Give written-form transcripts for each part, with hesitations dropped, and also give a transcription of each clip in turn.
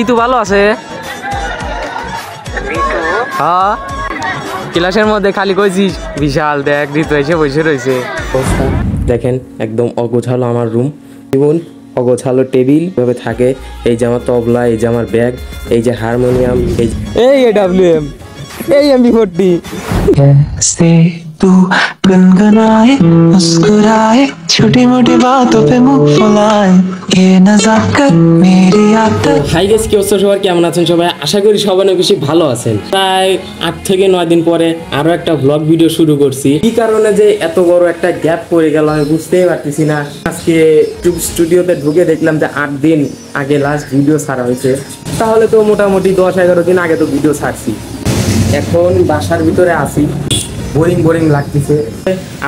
ঋতু ভালো আছে? হ্যাঁ, ক্লাসের মধ্যে খালি কইছিস বিশাল, দেখ ঋতু এসে বসে রয়েছে। দেখেন একদম অগোছালো আমার রুম, জীবন অগোছালো টেবিল ভাবে থাকে। এই যে আমার তবলা, এই যে আমার ব্যাগ, এই যে হারমোনিয়াম, এই AWM, এই MP40। तू गुनगुनाए मुस्कुराए छोटी मोटी बातों पे मुंह फुलाए ये नजाकत मेरी आदत। হাই গাইস, কি অবস্থা সবার? কেমন আছেন সবাই? আশা করি সবাই অনেক বেশি ভালো আছেন। প্রায় 8 থেকে 9 দিন পরে আরো একটা ব্লগ ভিডিও শুরু করছি। কি কারণে যে এত বড় একটা গ্যাপ পড়ে গেল আমি বুঝতেই পারতেছি না। আজকে ইউটিউব স্টুডিওতে ঢুকে দেখলাম যে 8 দিন আগে লাস্ট ভিডিও ছাড়া হয়েছে। তাহলে তো মোটামুটি 10-11 দিন আগে তো ভিডিও ছাড়ছি। এখন বাসার ভিতরে আছি, বোরিং বোরিং লাগতেছে।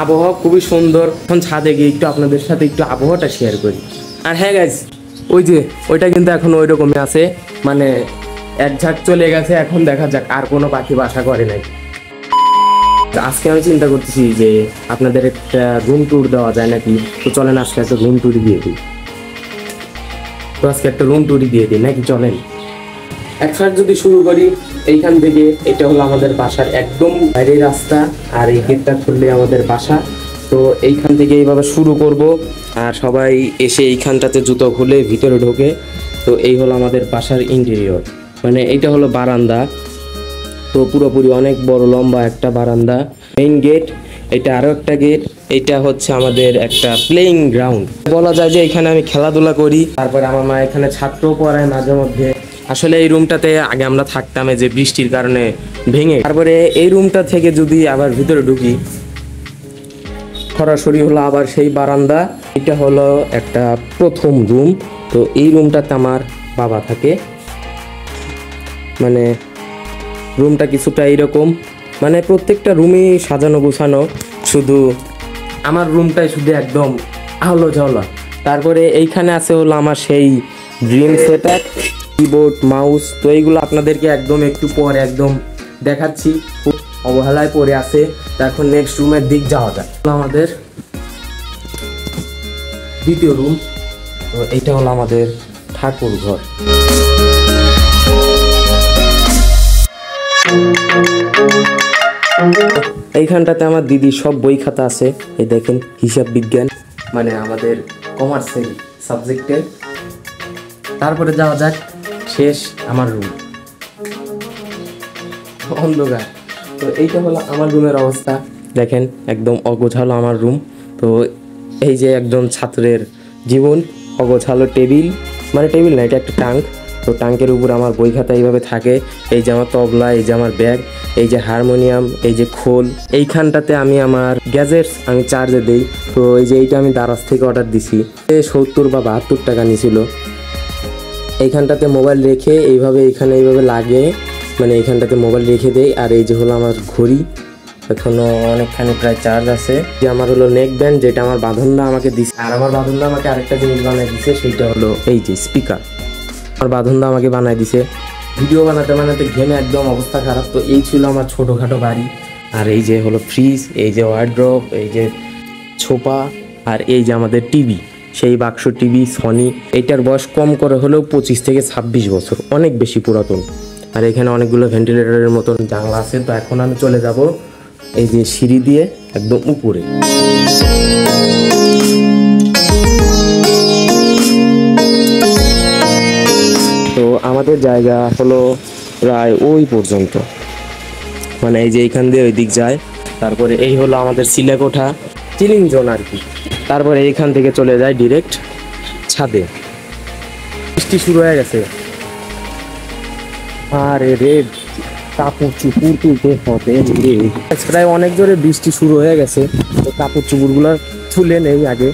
আবহাওয়া খুবই সুন্দর। এখন ছাদে গিয়ে একটু আপনাদের সাথে একটু আবহাওয়াটা শেয়ার করি। আর হ্যাঁ গাইস, ওই যে ওইটা কিন্তু এখন ওই রকমই আছে, মানে এক ঝাঁক চলে গেছে। এখন দেখা যাক আর কোনো পাখি বাসা করে নাই। আজকে আমি চিন্তা করতেছি যে আপনাদের একটা রুম ট্যুর দেওয়া যায় নাকি। তো চলেন আজকে একটা রুম ট্যুরই দিয়ে দিই। তো আজকে একটা রুম ট্যুরই দিয়ে দিই নাকি, চলেন। একসাথে যদি শুরু করি এইখান থেকে, এটা হলো আমাদের বাসার একদম বাইরের রাস্তা, আর এই গেটটা খুললে আমাদের বাসা। তো এইখান থেকে এইভাবে শুরু করব, আর সবাই এসে এইখানটাতে জুতো খুলে ভিতরে ঢোকে। তো এই হলো আমাদের বাসার ইন্টেরিয়র, মানে এইটা হলো বারান্দা। তো পুরোপুরি অনেক বড় লম্বা একটা বারান্দা। মেইন গেট, এটা আরও একটা গেট। এটা হচ্ছে আমাদের একটা প্লেইং গ্রাউন্ড, বলা যায় যে এখানে আমি খেলাধুলা করি। তারপরে আমার মা এখানে ছাত্রও পড়ায় মাঝে মধ্যে। আসলে এই রুমটাতে আগে আমরা থাকতাম, যে বৃষ্টির কারণে ভেঙে। তারপরে এই রুমটা থেকে যদি আবার ভিতরে ঢুকি, সরাসরি হলো আবার সেই বারান্দা। এটা হলো একটা প্রথম রুম। তো এই রুমটাতে আমার বাবা থাকে, মানে রুমটা কিছুটা এইরকম, মানে প্রত্যেকটা রুমই সাজানো গোছানো, শুধু আমার রুমটাই শুধু একদম আলো ঝালো। তারপরে এইখানে আছে হলো আমার সেই ড্রিম সেটআপ, কিবোর্ড, মাউস। তো এইগুলো আপনাদেরকে একদম একটু পরে একদম দেখাচ্ছি, খুব অবহেলায় পড়ে আছে। এখন নেক্সট রুমের দিক যাওয়া যায়। আমাদের দ্বিতীয় রুম। তো এইটা হলো আমাদের ঠাকুর ঘর। এইখানটাতে আমার দিদির সব বই খাতা আছে। এই দেখেন, হিসাব বিজ্ঞান, মানে আমাদের কমার্সের সাবজেক্টের। তারপরে যাওয়া যাক শেষ আমার রুম, অন্ধকার। তো এইটা হলো আমার রুমের অবস্থা, দেখেন একদম অগোছালো আমার রুম। তো এই যে একদম ছাত্রের জীবন, অগোছালো টেবিল, মানে টেবিল না, এটা একটা ট্যাঙ্ক। তো ট্যাঙ্কের উপর আমার বই খাতা এইভাবে থাকে। এই যে আমার তবলা, এই যে আমার ব্যাগ, এই যে হারমোনিয়াম, এই যে খোল। এইখানটাতে আমি আমার গ্যাজেটস আমি চার্জে দিই। তো এই যে এইটা আমি দারাজ থেকে অর্ডার দিছি, 70 বা 72 টাকা নিয়েছিল। এইখানটাতে মোবাইল রেখে এইভাবে এইখানে এইভাবে লাগে, মানে এইখানটাতে মোবাইল রেখে দেই। আর এই যে হলো আমার ঘড়ি, এখনো অনেকখানি প্রায় চার্জ আছে। যে আমার হলো নেক ব্যান্ড, যেটা আমার বাঁধনদা আমাকে দিছে। আর আমার বাঁধনদা আমাকে আরেকটা জিনিস বানাই দিছে, সেইটা হলো এই যে স্পিকার। আমার বাঁধনদা আমাকে বানাই দিছে। ভিডিও বানাতে বানাতে ঘেমে একদম অবস্থা খারাপ। তো এই ছিল আমার ছোটোখাটো বাড়ি। আর এই যে হলো ফ্রিজ, এই যে ওয়ার্ড্রপ, এই যে ছোপা, আর এই যে আমাদের টিভি, সেই বাক্স টিভি সনি। এইটার বয়স কম করে হলেও 25 থেকে 26 বছর, অনেক বেশি পুরাতন। আর এখানে অনেকগুলো ভেন্টিলেটরের মতন জানলা আছে। তো এখন আমি চলে যাব এই যে সিঁড়ি দিয়ে একদম উপরে। তো আমাদের জায়গা হলো প্রায় ওই পর্যন্ত, মানে এই যে এইখান দিয়ে ওই দিক যায়। তারপরে এই হলো আমাদের সিলেকোঠা, চিলিং জোন আর কি। তারপরে এইখান থেকে চলে যায় ডিরেক্ট ছাদে। বৃষ্টি শুরু হয়ে গেছে, আরে রে কাপড় চুপুর তুলতে হবে। প্রায় অনেক জোরে বৃষ্টি শুরু হয়ে গেছে। তো কাপড় চুপুরগুলো তুলে নেই আগে,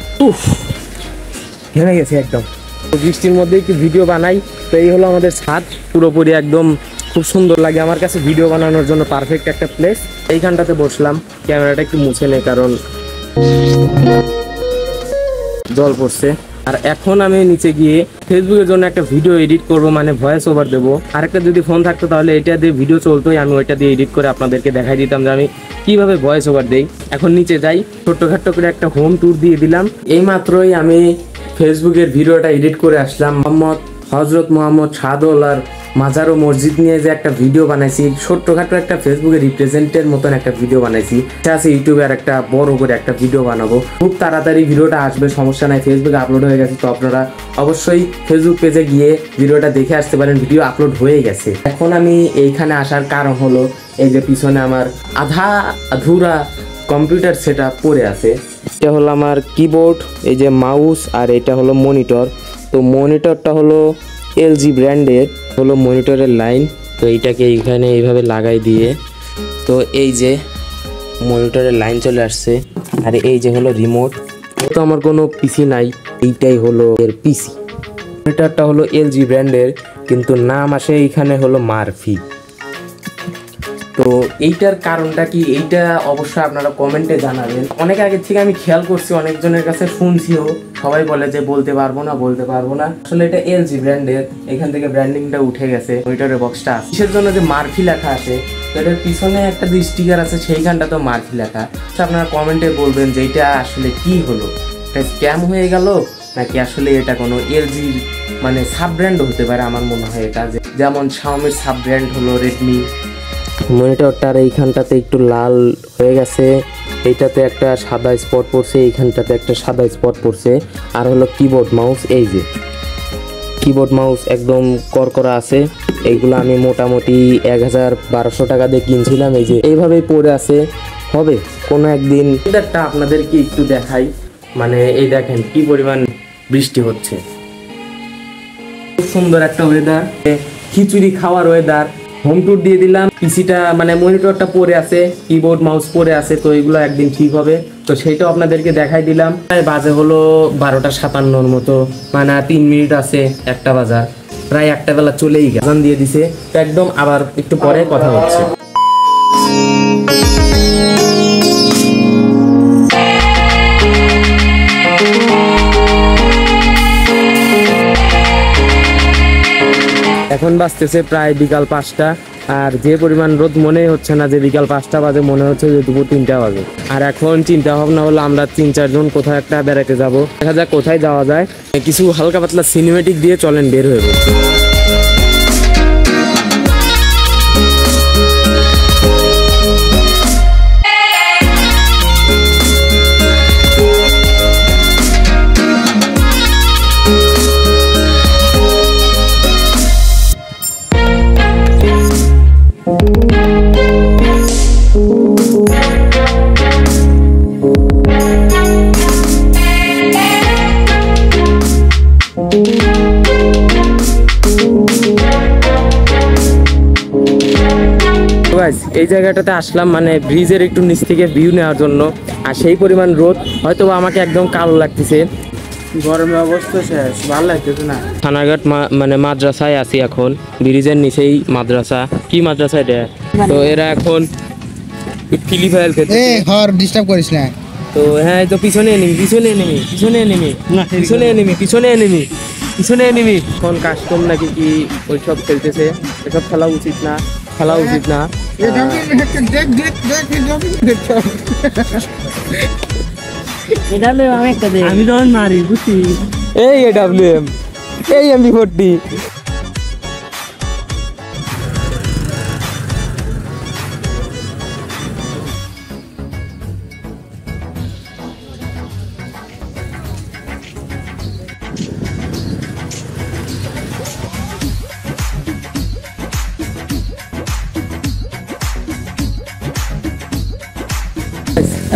ঘেমে গেছে একদম। তো বৃষ্টির মধ্যে একটু ভিডিও বানাই। তো এই হলো আমাদের ছাদ, পুরোপুরি একদম খুব সুন্দর লাগে আমার কাছে ভিডিও বানানোর জন্য, পারফেক্ট একটা প্লেস। এইখানটাতে বসলাম, ক্যামেরাটা একটু মুছে নেই কারণ জল পড়ছে। আর এখন আমি নিচে গিয়ে ফেসবুকের জন্য একটা ভিডিও এডিট করব, মানে ভয়েস ওভার দেবো। আরেকটা যদি ফোন থাকতো তাহলে এটা দিয়ে ভিডিও চলতোই, আমি ওইটা দিয়ে এডিট করে আপনাদেরকে দেখাই দিতাম যে আমি কিভাবে ভয়েস ওভার দেই। এখন নিচে যাই, ছোট্টখাট্ট করে একটা হোম ট্যুর দিয়ে দিলাম। এই মাত্রই আমি ফেসবুকের ভিডিওটা এডিট করে আসলাম। মোহাম্মদ হজরত মোহাম্মদ শাহদৌলার মাজার ও মসজিদ নিয়ে যে একটা ভিডিও বানাইছি, ছোট্টখাটো একটা ফেসবুকে রিপ্রেজেন্টের মতন একটা ভিডিও বানাইছি, সেটা আছে ইউটিউবে আর একটা বড় করে একটা ভিডিও বানাবো। খুব তাড়াতাড়ি ভিডিওটা আসবে, সমস্যা নাই। ফেসবুকে আপলোড হয়ে গেছে, তো আপনারা অবশ্যই ফেসবুক পেজে গিয়ে ভিডিওটা দেখে আসতে পারেন। ভিডিও আপলোড হয়ে গেছে। এখন আমি এইখানে আসার কারণ হলো এই যে পিছনে আমার আধা আধুরা কম্পিউটার সেটআপ পড়ে আছে। এটা হলো আমার কিবোর্ড, এই যে মাউস, আর এটা হলো মনিটর। তো মনিটরটা হলো LG ব্র্যান্ডের, হলো মনিটরের লাইন। তো এইটাকে এইখানে এইভাবে লাগাই দিয়ে, তো এই যে মনিটরের লাইন চলে আসছে। আর এই যে হলো রিমোট। তো আমার কোনো পিসি নাই, এইটাই হলো এর পিসি। মনিটরটা হলো LG ব্র্যান্ডের, কিন্তু নাম আসে এইখানে হলো মারফি। তো এইটার কারণটা কি, এইটা অবশ্যই আপনারা কমেন্টে জানাবেন। অনেক আগে থেকে আমি খেয়াল করছি, অনেকজনের কাছে শুনছিও, সবাই বলে যে বলতে পারবো না। আসলে এটা LG ব্র্যান্ডের, এখান থেকে ব্র্যান্ডিংটা উঠে গেছে। মনিটরের বক্সটা কিসের জন্য যে মারফি লেখা আছে, তো এটার পিছনে একটা যে স্টিকার আছে সেইখানটা তো মারফি লেখা। আপনারা কমেন্টে বলবেন যে এটা আসলে কি হলো, এটা স্ক্যাম হয়ে গেল নাকি আসলে এটা কোনো LG মানে সাব ব্র্যান্ড হতে পারে। আমার মনে হয় এটা, যেমন শাওমির সাব ব্র্যান্ড হলো রেডমি। মনিটরটার এইখানটাতে একটু লাল হয়ে গেছে, এইটাতে একটা সাদা স্পট পড়ছে, এইখানটাতে একটা সাদা স্পট পড়ছে। আর হলো কিবোর্ড মাউস, এই যে কিবোর্ড মাউস একদম করকরা আছে। এইগুলো আমি মোটামুটি 1000-1200 টাকা দিয়ে কিনছিলাম। এই যে এইভাবেই পড়ে আছে, হবে কোনো একদিন। ওয়েদারটা আপনাদেরকে একটু দেখাই, মানে এই দেখেন কি পরিমাণ বৃষ্টি হচ্ছে। খুব সুন্দর একটা ওয়েদার, খিচুড়ি খাওয়ার ওয়েদার। হোম ট্যুর দিয়ে দিলাম। পিসিটা মানে মনিটরটা পড়ে আছে, কিবোর্ড মাউস পড়ে আছে, তো এগুলো একদিন ঠিক হবে। তো সেইটাও আপনাদেরকে দেখাই দিলাম। বাজে হলো 12:57 মতো, মানে 3 মিনিট আছে 1টা বাজার। প্রায় 1টা বেলা চলেই গান দিয়ে দিছে। তো একদম আবার একটু পরে কথা হচ্ছে। এখন বাজতেছে প্রায় বিকাল 5টা, আর যে পরিমাণ রোদ মনে হচ্ছে না যে বিকাল 5টা বাজে, মনে হচ্ছে যে দুপুর 3টা বাজে। আর এখন চিন্তা ভাবনা হলো আমরা 3-4 জন কোথাও একটা বেড়াতে যাব। দেখা যাক কোথায় যাওয়া যায়। কিছু হালকা পাতলা সিনেমেটিক দিয়ে চলেন বের হয়ে পড়ছি। এই জায়গাটাতে আসলাম মানে ব্রিজের একটু নিচ থেকে ভিউ নেওয়ার জন্য। আর সেই পরিমাণ রোদ, হয়তো আমাকে একদম কালো লাগতেছে, গরমের অবস্থা শেষ, ভালো লাগতেছে না। থানাঘাট মানে মাদ্রাসায় আছি এখন, ব্রিজের নিচেই মাদ্রাসা। কি মাদ্রাসা এটা? তো এরা এখন ফ্রি ফায়ার খেলছে। ডিস্টার্ব করিস না। তো হ্যাঁ, তো পিছনে এনিমি এখন কাস্টম নাকি কি ওইসব খেলতেছে। এসব খেলা উচিত না। আমি তখন মারি বুঝছি। এই AWM, এই MP40।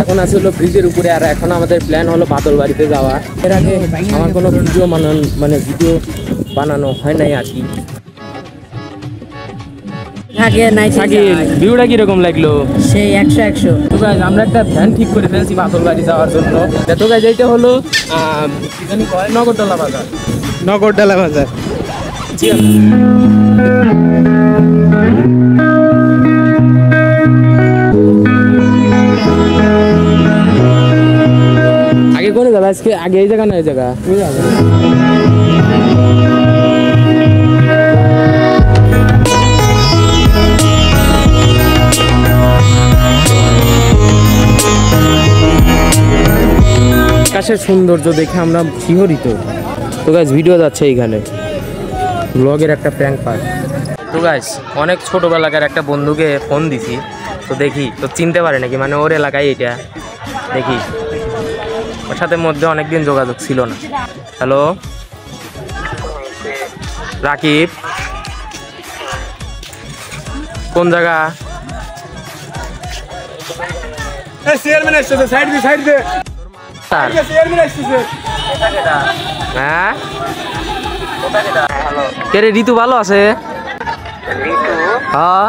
এখন আছে হলো ব্রিজের উপরে, আর এখন আমাদের প্ল্যান হলো বাদল বাড়িতে যাওয়া। এর আগে আমার কোনো ভিডিও বানানো হয় নাই আর কি। ভিউটা কিরকম লাগলো? সেই 100 তো গাইজ আমরা একটা ভ্যান ঠিক করে ফেলছি বাদল বাড়ি যাওয়ার জন্য। তো গাইজ এইটা হলো নগরডালা বাজার। আগে কোন জায়গা? আজকে আগে এই জায়গা না এই জায়গা? আকাশের সৌন্দর্য দেখে আমরা শিহরিত। তো গাইজ ভিডিও যাচ্ছে এইখানে। ব্লগের একটা প্র্যাঙ্ক পার্ট। তো গাইস অনেক ছোটোবেলাকার একটা বন্ধুকে ফোন দিছি, তো দেখি তো চিনতে পারে নাকি, মানে ওর এলাকায় এটা দেখি। ওর সাথে মধ্যে অনেকদিন যোগাযোগ ছিল না। হ্যালো রাকিব, কোন জায়গা? স্যার হ্যাঁ কে রে? ঋতু ভালো আছে? হ্যাঁ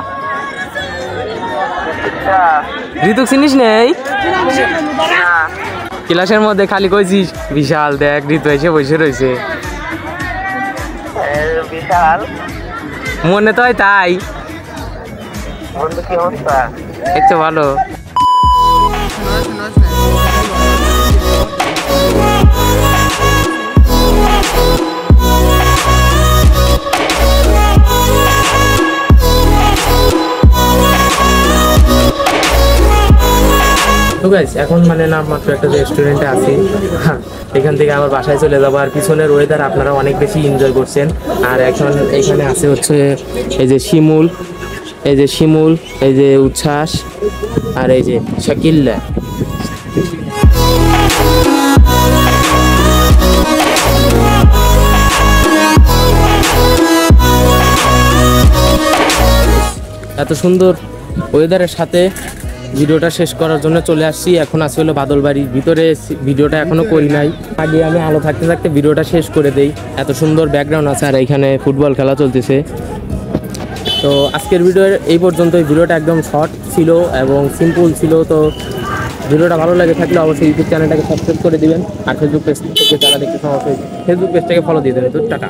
ঋতু চিনিস নেই? ক্লাসের মধ্যে খালি কইছিস বিশাল, দেখ ঋতু এসে বসে রয়েছে। বিশাল মনে তো হয় তাই। বন্ধু কি অবস্থা? এই তো ভালো। তো গাইস এখন মানে না মাত্র একটা রেস্টুরেন্টে আছি, এখান থেকে আবার বাসায় চলে যাবো। আর পিছনের ওয়েদার আপনারা অনেক বেশি এনজয় করছেন। আর এখন এখানে আছে হচ্ছে এই যে শিমুল, এই যে শিমুল, এই যে উচ্ছ্বাস, আর এই যে শাকিল্লা। এত সুন্দর ওয়েদারের সাথে ভিডিওটা শেষ করার জন্য চলে আসছি। এখন আছে হলো বাদলবাড়ির ভিতরে, ভিডিওটা এখনো করি নাই। আগে আমি আলো থাকতে থাকতে ভিডিওটা শেষ করে দেই। এত সুন্দর ব্যাকগ্রাউন্ড আছে আর এইখানে ফুটবল খেলা চলতেছে। তো আজকের ভিডিওর এই পর্যন্তই। ভিডিওটা একদম শর্ট ছিল এবং সিম্পল ছিল। তো ভিডিওটা ভালো লাগে থাকলে অবশ্যই ইউটিউব চ্যানেলটাকে সাবস্ক্রাইব করে দিবেন। আর ফেসবুক পেজ থেকে যারা দেখতে অবশ্যই ফেসবুক পেজটাকে ফলো দিয়ে দেবেন। তো টাটা।